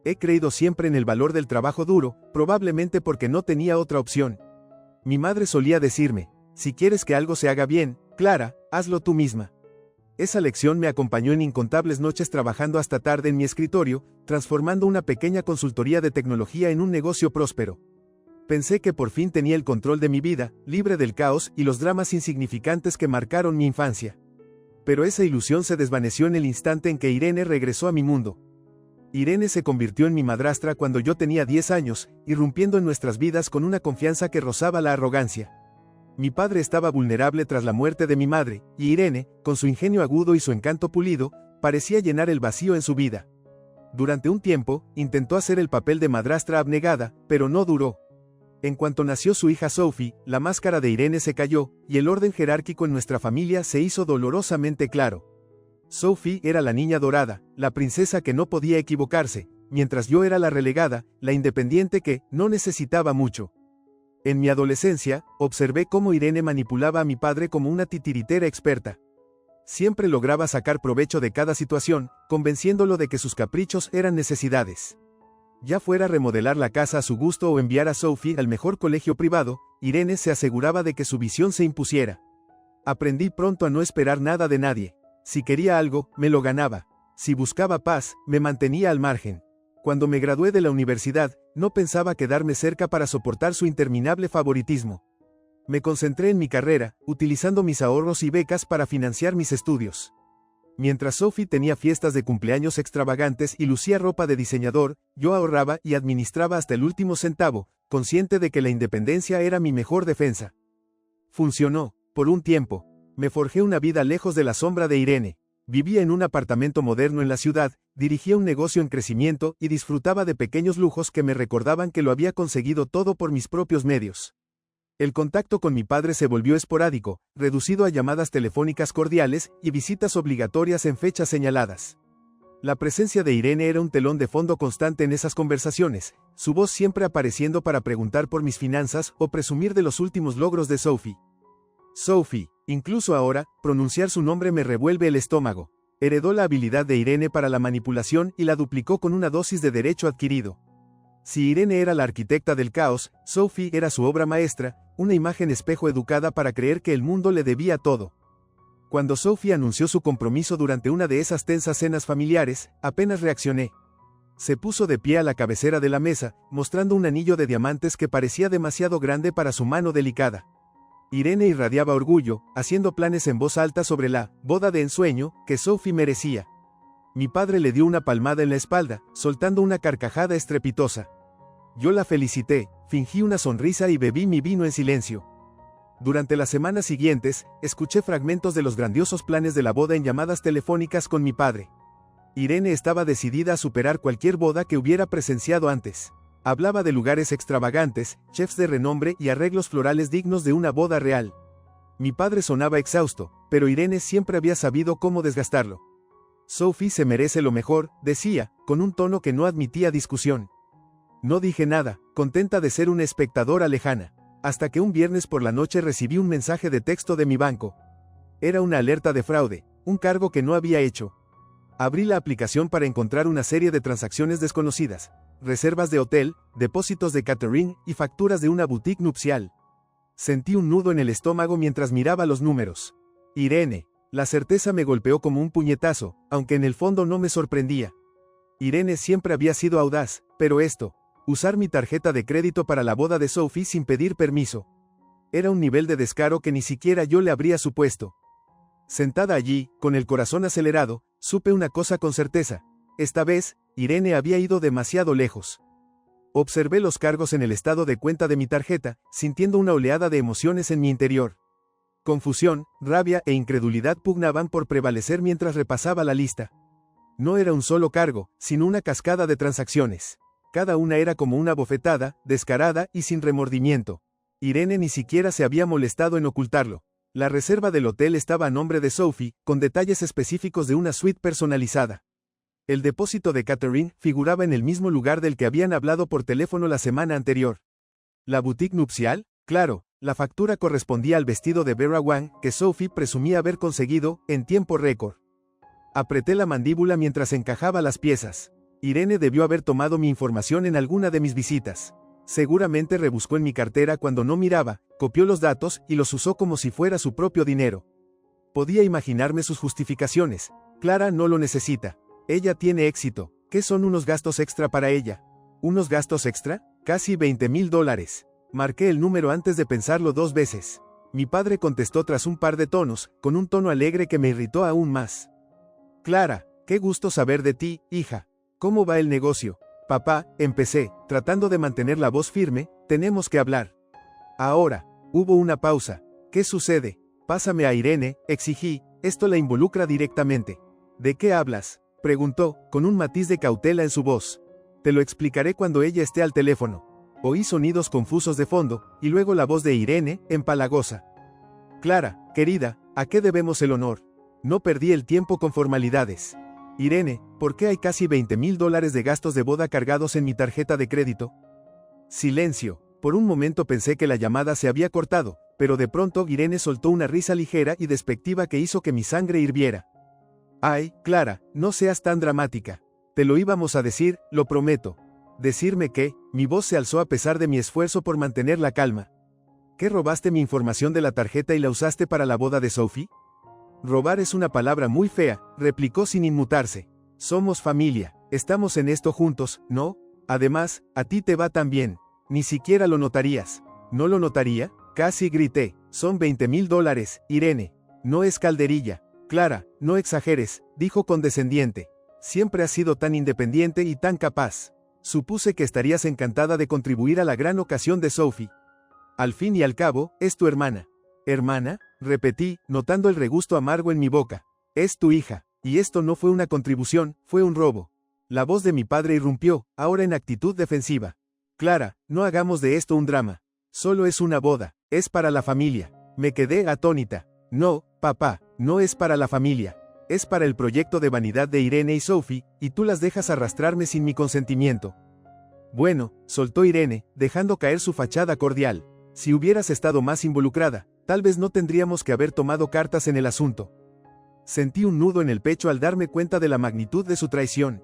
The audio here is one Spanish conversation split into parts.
He creído siempre en el valor del trabajo duro, probablemente porque no tenía otra opción. Mi madre solía decirme, si quieres que algo se haga bien, Clara, hazlo tú misma. Esa lección me acompañó en incontables noches trabajando hasta tarde en mi escritorio, transformando una pequeña consultoría de tecnología en un negocio próspero. Pensé que por fin tenía el control de mi vida, libre del caos y los dramas insignificantes que marcaron mi infancia. Pero esa ilusión se desvaneció en el instante en que Irene regresó a mi mundo. Irene se convirtió en mi madrastra cuando yo tenía 10 años, irrumpiendo en nuestras vidas con una confianza que rozaba la arrogancia. Mi padre estaba vulnerable tras la muerte de mi madre, y Irene, con su ingenio agudo y su encanto pulido, parecía llenar el vacío en su vida. Durante un tiempo, intentó hacer el papel de madrastra abnegada, pero no duró. En cuanto nació su hija Sophie, la máscara de Irene se cayó, y el orden jerárquico en nuestra familia se hizo dolorosamente claro. Sophie era la niña dorada, la princesa que no podía equivocarse, mientras yo era la relegada, la independiente que no necesitaba mucho. En mi adolescencia, observé cómo Irene manipulaba a mi padre como una titiritera experta. Siempre lograba sacar provecho de cada situación, convenciéndolo de que sus caprichos eran necesidades. Ya fuera remodelar la casa a su gusto o enviar a Sophie al mejor colegio privado, Irene se aseguraba de que su visión se impusiera. Aprendí pronto a no esperar nada de nadie. Si quería algo, me lo ganaba. Si buscaba paz, me mantenía al margen. Cuando me gradué de la universidad, no pensaba quedarme cerca para soportar su interminable favoritismo. Me concentré en mi carrera, utilizando mis ahorros y becas para financiar mis estudios. Mientras Sophie tenía fiestas de cumpleaños extravagantes y lucía ropa de diseñador, yo ahorraba y administraba hasta el último centavo, consciente de que la independencia era mi mejor defensa. Funcionó, por un tiempo. Me forjé una vida lejos de la sombra de Irene. Vivía en un apartamento moderno en la ciudad, dirigía un negocio en crecimiento y disfrutaba de pequeños lujos que me recordaban que lo había conseguido todo por mis propios medios. El contacto con mi padre se volvió esporádico, reducido a llamadas telefónicas cordiales y visitas obligatorias en fechas señaladas. La presencia de Irene era un telón de fondo constante en esas conversaciones, su voz siempre apareciendo para preguntar por mis finanzas o presumir de los últimos logros de Sophie. Sophie, incluso ahora, pronunciar su nombre me revuelve el estómago. Heredó la habilidad de Irene para la manipulación y la duplicó con una dosis de derecho adquirido. Si Irene era la arquitecta del caos, Sophie era su obra maestra, una imagen espejo educada para creer que el mundo le debía todo. Cuando Sophie anunció su compromiso durante una de esas tensas cenas familiares, apenas reaccioné. Se puso de pie a la cabecera de la mesa, mostrando un anillo de diamantes que parecía demasiado grande para su mano delicada. Irene irradiaba orgullo, haciendo planes en voz alta sobre la boda de ensueño que Sophie merecía. Mi padre le dio una palmada en la espalda, soltando una carcajada estrepitosa. Yo la felicité, fingí una sonrisa y bebí mi vino en silencio. Durante las semanas siguientes, escuché fragmentos de los grandiosos planes de la boda en llamadas telefónicas con mi padre. Irene estaba decidida a superar cualquier boda que hubiera presenciado antes. Hablaba de lugares extravagantes, chefs de renombre y arreglos florales dignos de una boda real. Mi padre sonaba exhausto, pero Irene siempre había sabido cómo desgastarlo. Sophie se merece lo mejor, decía, con un tono que no admitía discusión. No dije nada, contenta de ser una espectadora lejana, hasta que un viernes por la noche recibí un mensaje de texto de mi banco. Era una alerta de fraude, un cargo que no había hecho. Abrí la aplicación para encontrar una serie de transacciones desconocidas. Reservas de hotel, depósitos de catering y facturas de una boutique nupcial. Sentí un nudo en el estómago mientras miraba los números. Irene. La certeza me golpeó como un puñetazo, aunque en el fondo no me sorprendía. Irene siempre había sido audaz, pero esto, usar mi tarjeta de crédito para la boda de Sophie sin pedir permiso, era un nivel de descaro que ni siquiera yo le habría supuesto. Sentada allí, con el corazón acelerado, supe una cosa con certeza. Esta vez, Irene había ido demasiado lejos. Observé los cargos en el estado de cuenta de mi tarjeta, sintiendo una oleada de emociones en mi interior. Confusión, rabia e incredulidad pugnaban por prevalecer mientras repasaba la lista. No era un solo cargo, sino una cascada de transacciones. Cada una era como una bofetada, descarada y sin remordimiento. Irene ni siquiera se había molestado en ocultarlo. La reserva del hotel estaba a nombre de Sophie, con detalles específicos de una suite personalizada. El depósito de catering figuraba en el mismo lugar del que habían hablado por teléfono la semana anterior. ¿La boutique nupcial? Claro, la factura correspondía al vestido de Vera Wang que Sophie presumía haber conseguido en tiempo récord. Apreté la mandíbula mientras encajaba las piezas. Irene debió haber tomado mi información en alguna de mis visitas. Seguramente rebuscó en mi cartera cuando no miraba, copió los datos y los usó como si fuera su propio dinero. Podía imaginarme sus justificaciones. Clara no lo necesita. Ella tiene éxito. ¿Qué son unos gastos extra para ella? ¿Unos gastos extra? Casi $20,000. Marqué el número antes de pensarlo 2 veces. Mi padre contestó tras un par de tonos, con un tono alegre que me irritó aún más. Clara, qué gusto saber de ti, hija. ¿Cómo va el negocio? Papá, empecé, tratando de mantener la voz firme, tenemos que hablar. Ahora, hubo una pausa. ¿Qué sucede? Pásame a Irene, exigí, esto la involucra directamente. ¿De qué hablas? Preguntó, con un matiz de cautela en su voz. Te lo explicaré cuando ella esté al teléfono. Oí sonidos confusos de fondo, y luego la voz de Irene, empalagosa. Clara, querida, ¿a qué debemos el honor? No perdí el tiempo con formalidades. Irene, ¿por qué hay casi $20,000 de gastos de boda cargados en mi tarjeta de crédito? Silencio. Por un momento pensé que la llamada se había cortado, pero de pronto Irene soltó una risa ligera y despectiva que hizo que mi sangre hirviera. Ay, Clara, no seas tan dramática. Te lo íbamos a decir, lo prometo. ¿Decirme qué? Mi voz se alzó a pesar de mi esfuerzo por mantener la calma. ¿Qué robaste mi información de la tarjeta y la usaste para la boda de Sophie? Robar es una palabra muy fea, replicó sin inmutarse. Somos familia, estamos en esto juntos, ¿no? Además, a ti te va tan bien. Ni siquiera lo notarías. ¿No lo notaría? Casi grité. Son $20,000, Irene. No es calderilla. Clara, no exageres, dijo condescendiente. Siempre has sido tan independiente y tan capaz. Supuse que estarías encantada de contribuir a la gran ocasión de Sophie. Al fin y al cabo, es tu hermana. ¿Hermana? Repetí, notando el regusto amargo en mi boca. Es tu hija, y esto no fue una contribución, fue un robo. La voz de mi padre irrumpió, ahora en actitud defensiva. Clara, no hagamos de esto un drama. Solo es una boda, es para la familia. Me quedé atónita. No, papá, no es para la familia. Es para el proyecto de vanidad de Irene y Sophie, y tú las dejas arrastrarme sin mi consentimiento. Bueno, soltó Irene, dejando caer su fachada cordial. Si hubieras estado más involucrada, tal vez no tendríamos que haber tomado cartas en el asunto. Sentí un nudo en el pecho al darme cuenta de la magnitud de su traición.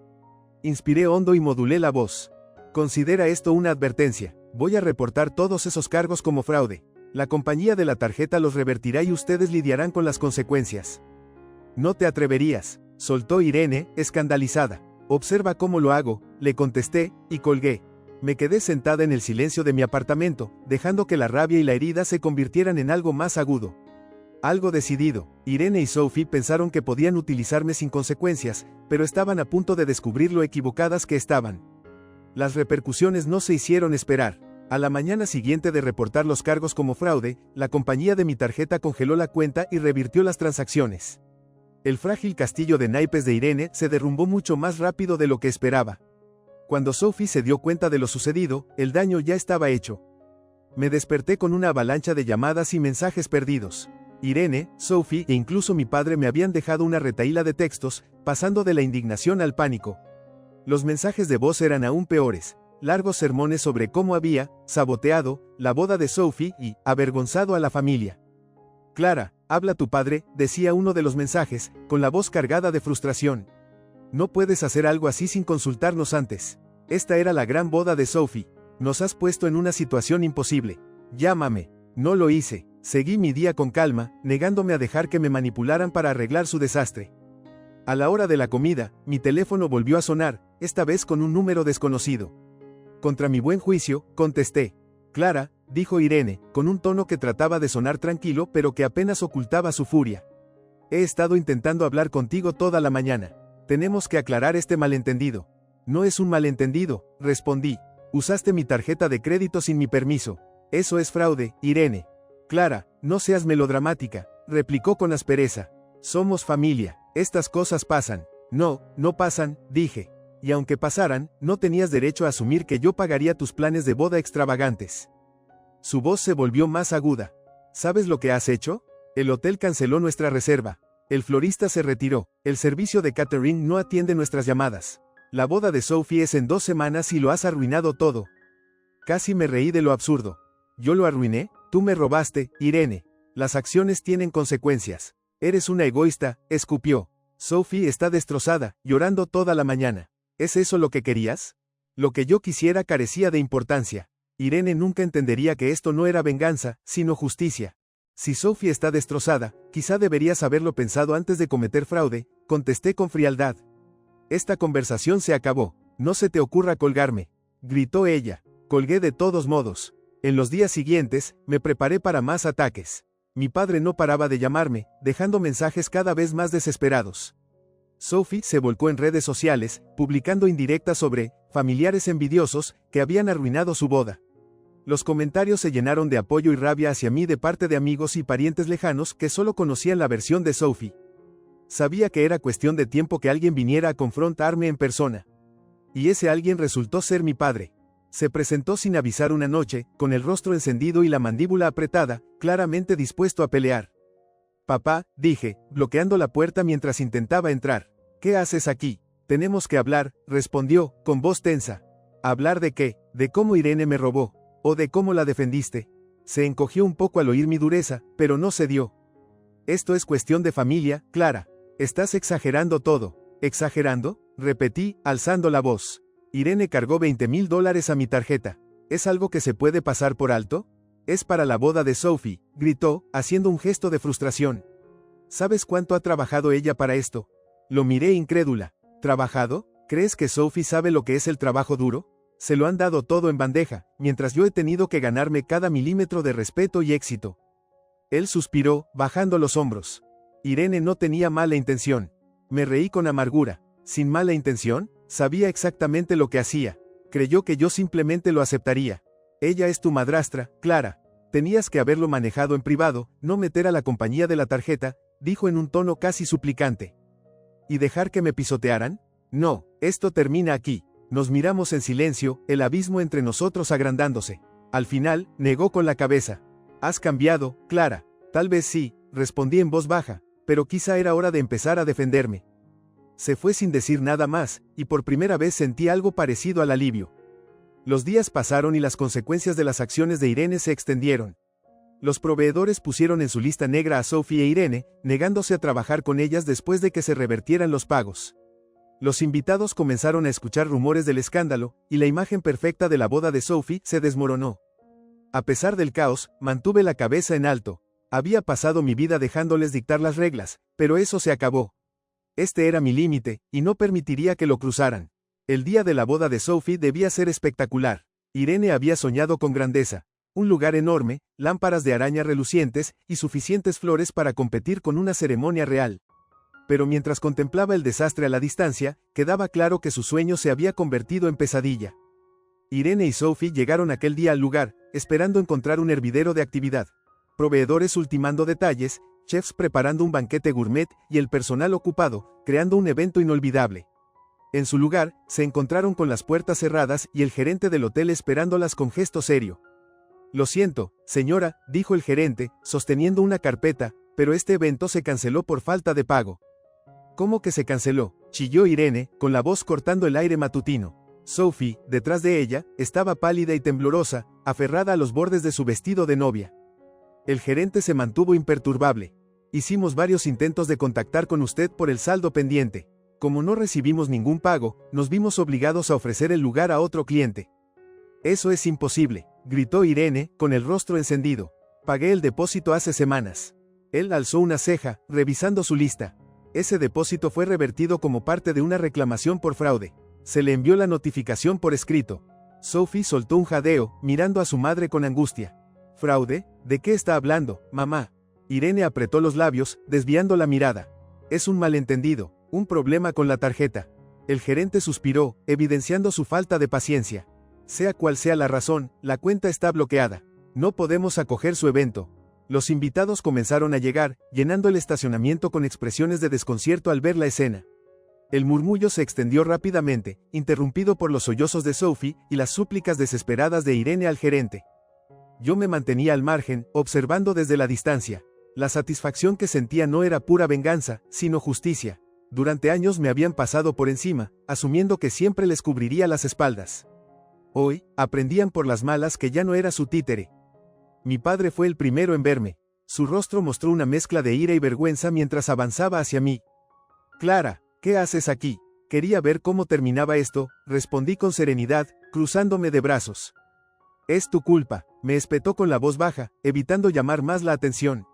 Inspiré hondo y modulé la voz. Considera esto una advertencia. Voy a reportar todos esos cargos como fraude. La compañía de la tarjeta los revertirá y ustedes lidiarán con las consecuencias. No te atreverías, soltó Irene, escandalizada. Observa cómo lo hago, le contesté, y colgué. Me quedé sentada en el silencio de mi apartamento, dejando que la rabia y la herida se convirtieran en algo más agudo. Algo decidido. Irene y Sophie pensaron que podían utilizarme sin consecuencias, pero estaban a punto de descubrir lo equivocadas que estaban. Las repercusiones no se hicieron esperar. A la mañana siguiente de reportar los cargos como fraude, la compañía de mi tarjeta congeló la cuenta y revirtió las transacciones. El frágil castillo de naipes de Irene se derrumbó mucho más rápido de lo que esperaba. Cuando Sophie se dio cuenta de lo sucedido, el daño ya estaba hecho. Me desperté con una avalancha de llamadas y mensajes perdidos. Irene, Sophie e incluso mi padre me habían dejado una retahíla de textos, pasando de la indignación al pánico. Los mensajes de voz eran aún peores, largos sermones sobre cómo había saboteado la boda de Sophie y avergonzado a la familia. Clara, habla tu padre, decía uno de los mensajes, con la voz cargada de frustración. No puedes hacer algo así sin consultarnos antes. Esta era la gran boda de Sophie. Nos has puesto en una situación imposible. Llámame. No lo hice. Seguí mi día con calma, negándome a dejar que me manipularan para arreglar su desastre. A la hora de la comida, mi teléfono volvió a sonar, esta vez con un número desconocido. Contra mi buen juicio, contesté. Clara, dijo Irene, con un tono que trataba de sonar tranquilo pero que apenas ocultaba su furia. He estado intentando hablar contigo toda la mañana. Tenemos que aclarar este malentendido. No es un malentendido, respondí. Usaste mi tarjeta de crédito sin mi permiso. Eso es fraude, Irene. Clara, no seas melodramática, replicó con aspereza. Somos familia, estas cosas pasan. No, no pasan, dije. Y aunque pasaran, no tenías derecho a asumir que yo pagaría tus planes de boda extravagantes. Su voz se volvió más aguda. ¿Sabes lo que has hecho? El hotel canceló nuestra reserva. El florista se retiró. El servicio de catering no atiende nuestras llamadas. La boda de Sophie es en 2 semanas y lo has arruinado todo. Casi me reí de lo absurdo. ¿Yo lo arruiné? Tú me robaste, Irene. Las acciones tienen consecuencias. Eres una egoísta, escupió. Sophie está destrozada, llorando toda la mañana. ¿Es eso lo que querías? Lo que yo quisiera carecía de importancia. Irene nunca entendería que esto no era venganza, sino justicia. Si Sophie está destrozada, quizá deberías haberlo pensado antes de cometer fraude, contesté con frialdad. Esta conversación se acabó. No se te ocurra colgarme, gritó ella. Colgué de todos modos. En los días siguientes, me preparé para más ataques. Mi padre no paraba de llamarme, dejando mensajes cada vez más desesperados. Sophie se volcó en redes sociales, publicando indirectas sobre familiares envidiosos que habían arruinado su boda. Los comentarios se llenaron de apoyo y rabia hacia mí de parte de amigos y parientes lejanos que solo conocían la versión de Sophie. Sabía que era cuestión de tiempo que alguien viniera a confrontarme en persona. Y ese alguien resultó ser mi padre. Se presentó sin avisar una noche, con el rostro encendido y la mandíbula apretada, claramente dispuesto a pelear. Papá, dije, bloqueando la puerta mientras intentaba entrar. ¿Qué haces aquí? Tenemos que hablar, respondió, con voz tensa. ¿Hablar de qué? ¿De cómo Irene me robó? ¿O de cómo la defendiste? Se encogió un poco al oír mi dureza, pero no cedió. Esto es cuestión de familia, Clara. Estás exagerando todo. ¿Exagerando? Repetí, alzando la voz. Irene cargó $20,000 a mi tarjeta. ¿Es algo que se puede pasar por alto? Es para la boda de Sophie, gritó, haciendo un gesto de frustración. ¿Sabes cuánto ha trabajado ella para esto? Lo miré incrédula. ¿Trabajado? ¿Crees que Sophie sabe lo que es el trabajo duro? Se lo han dado todo en bandeja, mientras yo he tenido que ganarme cada milímetro de respeto y éxito. Él suspiró, bajando los hombros. Irene no tenía mala intención. Me reí con amargura. ¿Sin mala intención? Sabía exactamente lo que hacía. Creyó que yo simplemente lo aceptaría. Ella es tu madrastra, Clara. Tenías que haberlo manejado en privado, no meter a la compañía de la tarjeta, dijo en un tono casi suplicante. ¿Y dejar que me pisotearan? No, esto termina aquí. Nos miramos en silencio, el abismo entre nosotros agrandándose. Al final, negó con la cabeza. Has cambiado, Clara. Tal vez sí, respondí en voz baja, pero quizá era hora de empezar a defenderme. Se fue sin decir nada más, y por primera vez sentí algo parecido al alivio. Los días pasaron y las consecuencias de las acciones de Irene se extendieron. Los proveedores pusieron en su lista negra a Sophie e Irene, negándose a trabajar con ellas después de que se revertieran los pagos. Los invitados comenzaron a escuchar rumores del escándalo, y la imagen perfecta de la boda de Sophie se desmoronó. A pesar del caos, mantuve la cabeza en alto. Había pasado mi vida dejándoles dictar las reglas, pero eso se acabó. Este era mi límite, y no permitiría que lo cruzaran. El día de la boda de Sophie debía ser espectacular. Irene había soñado con grandeza. Un lugar enorme, lámparas de araña relucientes, y suficientes flores para competir con una ceremonia real. Pero mientras contemplaba el desastre a la distancia, quedaba claro que su sueño se había convertido en pesadilla. Irene y Sophie llegaron aquel día al lugar, esperando encontrar un hervidero de actividad. Proveedores ultimando detalles, chefs preparando un banquete gourmet y el personal ocupado, creando un evento inolvidable. En su lugar, se encontraron con las puertas cerradas y el gerente del hotel esperándolas con gesto serio. Lo siento, señora, dijo el gerente, sosteniendo una carpeta, pero este evento se canceló por falta de pago. ¿Cómo que se canceló?, chilló Irene, con la voz cortando el aire matutino. Sophie, detrás de ella, estaba pálida y temblorosa, aferrada a los bordes de su vestido de novia. El gerente se mantuvo imperturbable. Hicimos varios intentos de contactar con usted por el saldo pendiente. Como no recibimos ningún pago, nos vimos obligados a ofrecer el lugar a otro cliente. Eso es imposible, gritó Irene, con el rostro encendido. Pagué el depósito hace semanas. Él alzó una ceja, revisando su lista. Ese depósito fue revertido como parte de una reclamación por fraude. Se le envió la notificación por escrito. Sophie soltó un jadeo, mirando a su madre con angustia. ¿Fraude? ¿De qué está hablando, mamá? Irene apretó los labios, desviando la mirada. Es un malentendido, un problema con la tarjeta. El gerente suspiró, evidenciando su falta de paciencia. Sea cual sea la razón, la cuenta está bloqueada. No podemos acoger su evento. Los invitados comenzaron a llegar, llenando el estacionamiento con expresiones de desconcierto al ver la escena. El murmullo se extendió rápidamente, interrumpido por los sollozos de Sophie y las súplicas desesperadas de Irene al gerente. Yo me mantenía al margen, observando desde la distancia. La satisfacción que sentía no era pura venganza, sino justicia. Durante años me habían pasado por encima, asumiendo que siempre les cubriría las espaldas. Hoy, aprendían por las malas que ya no era su títere. Mi padre fue el primero en verme. Su rostro mostró una mezcla de ira y vergüenza mientras avanzaba hacia mí. Clara, ¿qué haces aquí? Quería ver cómo terminaba esto, respondí con serenidad, cruzándome de brazos. Es tu culpa, me espetó con la voz baja, evitando llamar más la atención.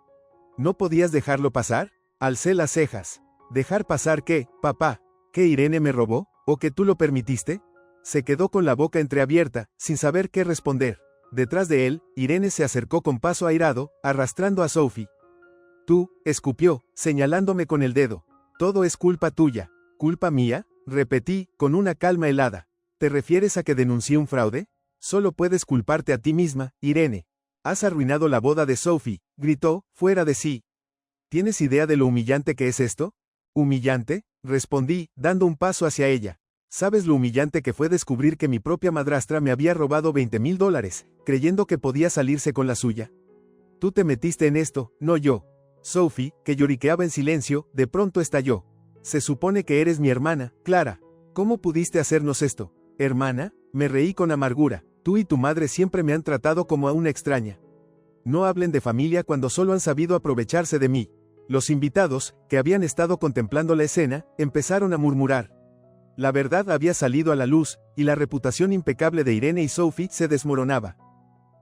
¿No podías dejarlo pasar? Alcé las cejas. ¿Dejar pasar qué, papá? ¿Que Irene me robó? ¿O que tú lo permitiste? Se quedó con la boca entreabierta, sin saber qué responder. Detrás de él, Irene se acercó con paso airado, arrastrando a Sophie. Tú, escupió, señalándome con el dedo. Todo es culpa tuya. ¿Culpa mía? Repetí, con una calma helada. ¿Te refieres a que denuncié un fraude? Solo puedes culparte a ti misma, Irene. Has arruinado la boda de Sophie, gritó, fuera de sí. ¿Tienes idea de lo humillante que es esto? ¿Humillante? Respondí, dando un paso hacia ella. ¿Sabes lo humillante que fue descubrir que mi propia madrastra me había robado $20,000, creyendo que podía salirse con la suya? Tú te metiste en esto, no yo. Sophie, que lloriqueaba en silencio, de pronto estalló. Se supone que eres mi hermana, Clara. ¿Cómo pudiste hacernos esto? ¿Hermana? Me reí con amargura. Tú y tu madre siempre me han tratado como a una extraña. No hablen de familia cuando solo han sabido aprovecharse de mí. Los invitados, que habían estado contemplando la escena, empezaron a murmurar. La verdad había salido a la luz, y la reputación impecable de Irene y Sophie se desmoronaba.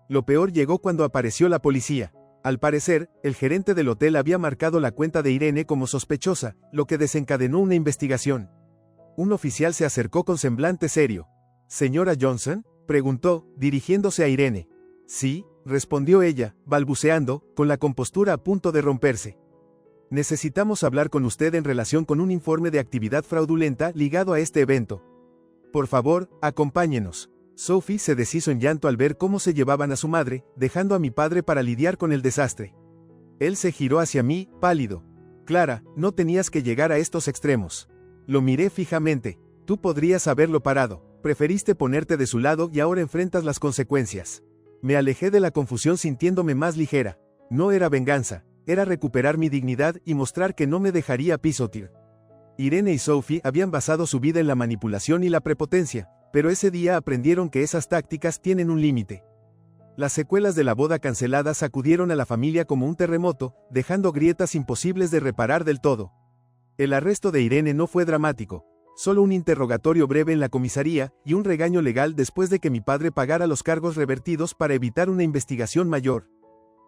Lo peor llegó cuando apareció la policía. Al parecer, el gerente del hotel había marcado la cuenta de Irene como sospechosa, lo que desencadenó una investigación. Un oficial se acercó con semblante serio. ¿Señora Johnson?, preguntó, dirigiéndose a Irene. Sí, respondió ella, balbuceando, con la compostura a punto de romperse. Necesitamos hablar con usted en relación con un informe de actividad fraudulenta ligado a este evento. Por favor, acompáñenos. Sophie se deshizo en llanto al ver cómo se llevaban a su madre, dejando a mi padre para lidiar con el desastre. Él se giró hacia mí, pálido. Clara, no tenías que llegar a estos extremos. Lo miré fijamente. Tú podrías haberlo parado. Preferiste ponerte de su lado y ahora enfrentas las consecuencias. Me alejé de la confusión sintiéndome más ligera. No era venganza. Era recuperar mi dignidad y mostrar que no me dejaría pisotear. Irene y Sophie habían basado su vida en la manipulación y la prepotencia, pero ese día aprendieron que esas tácticas tienen un límite. Las secuelas de la boda cancelada sacudieron a la familia como un terremoto, dejando grietas imposibles de reparar del todo. El arresto de Irene no fue dramático, solo un interrogatorio breve en la comisaría y un regaño legal después de que mi padre pagara los cargos revertidos para evitar una investigación mayor.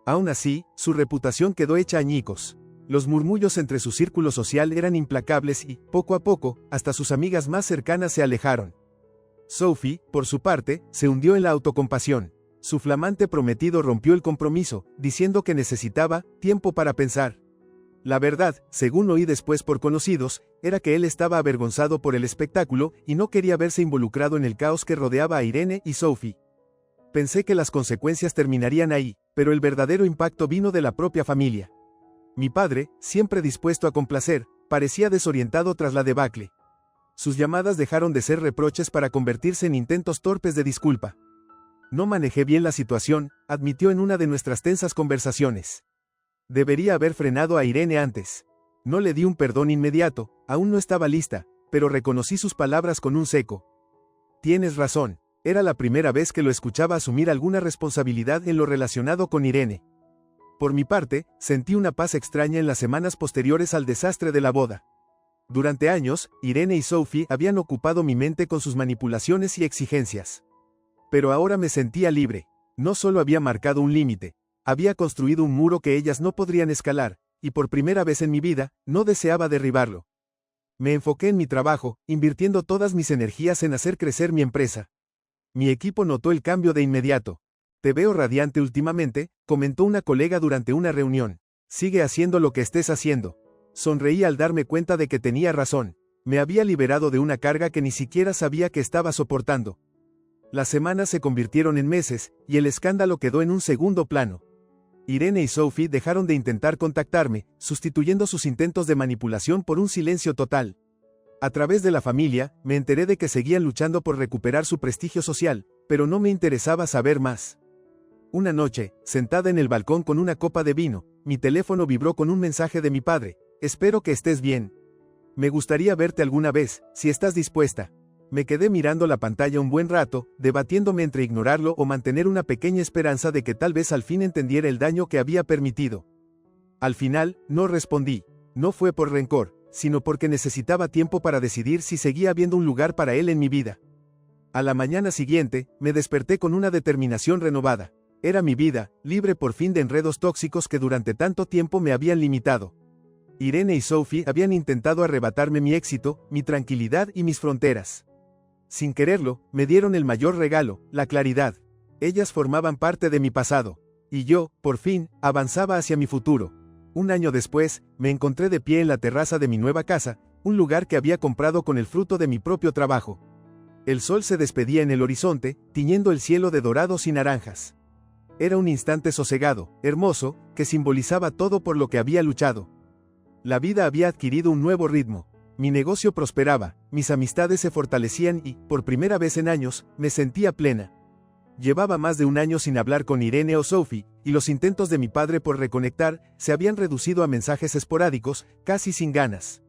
Aún así, su reputación quedó hecha añicos. Los murmullos entre su círculo social eran implacables y, poco a poco, hasta sus amigas más cercanas se alejaron. Sophie, por su parte, se hundió en la autocompasión. Su flamante prometido rompió el compromiso, diciendo que necesitaba tiempo para pensar. La verdad, según oí después por conocidos, era que él estaba avergonzado por el espectáculo y no quería verse involucrado en el caos que rodeaba a Irene y Sophie. Pensé que las consecuencias terminarían ahí, pero el verdadero impacto vino de la propia familia. Mi padre, siempre dispuesto a complacer, parecía desorientado tras la debacle. Sus llamadas dejaron de ser reproches para convertirse en intentos torpes de disculpa. No manejé bien la situación, admitió en una de nuestras tensas conversaciones. Debería haber frenado a Irene antes. No le di un perdón inmediato, aún no estaba lista, pero reconocí sus palabras con un seco. Tienes razón, era la primera vez que lo escuchaba asumir alguna responsabilidad en lo relacionado con Irene. Por mi parte, sentí una paz extraña en las semanas posteriores al desastre de la boda. Durante años, Irene y Sophie habían ocupado mi mente con sus manipulaciones y exigencias. Pero ahora me sentía libre. No solo había marcado un límite, había construido un muro que ellas no podrían escalar, y por primera vez en mi vida, no deseaba derribarlo. Me enfoqué en mi trabajo, invirtiendo todas mis energías en hacer crecer mi empresa. Mi equipo notó el cambio de inmediato. Te veo radiante últimamente, comentó una colega durante una reunión. Sigue haciendo lo que estés haciendo. Sonreí al darme cuenta de que tenía razón. Me había liberado de una carga que ni siquiera sabía que estaba soportando. Las semanas se convirtieron en meses, y el escándalo quedó en un segundo plano. Irene y Sophie dejaron de intentar contactarme, sustituyendo sus intentos de manipulación por un silencio total. A través de la familia, me enteré de que seguían luchando por recuperar su prestigio social, pero no me interesaba saber más. Una noche, sentada en el balcón con una copa de vino, mi teléfono vibró con un mensaje de mi padre. Espero que estés bien. Me gustaría verte alguna vez, si estás dispuesta. Me quedé mirando la pantalla un buen rato, debatiéndome entre ignorarlo o mantener una pequeña esperanza de que tal vez al fin entendiera el daño que había permitido. Al final, no respondí. No fue por rencor, sino porque necesitaba tiempo para decidir si seguía habiendo un lugar para él en mi vida. A la mañana siguiente, me desperté con una determinación renovada. Era mi vida, libre por fin de enredos tóxicos que durante tanto tiempo me habían limitado. Irene y Sophie habían intentado arrebatarme mi éxito, mi tranquilidad y mis fronteras. Sin quererlo, me dieron el mayor regalo, la claridad. Ellas formaban parte de mi pasado. Y yo, por fin, avanzaba hacia mi futuro. Un año después, me encontré de pie en la terraza de mi nueva casa, un lugar que había comprado con el fruto de mi propio trabajo. El sol se despedía en el horizonte, tiñendo el cielo de dorados y naranjas. Era un instante sosegado, hermoso, que simbolizaba todo por lo que había luchado. La vida había adquirido un nuevo ritmo. Mi negocio prosperaba, mis amistades se fortalecían y, por primera vez en años, me sentía plena. Llevaba más de un año sin hablar con Irene o Sophie, y los intentos de mi padre por reconectar se habían reducido a mensajes esporádicos, casi sin ganas.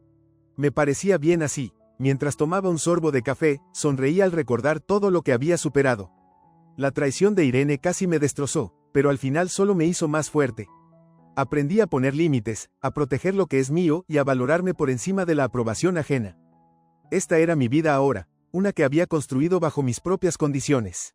Me parecía bien así. Mientras tomaba un sorbo de café, sonreía al recordar todo lo que había superado. La traición de Irene casi me destrozó, pero al final solo me hizo más fuerte. Aprendí a poner límites, a proteger lo que es mío y a valorarme por encima de la aprobación ajena. Esta era mi vida ahora, una que había construido bajo mis propias condiciones.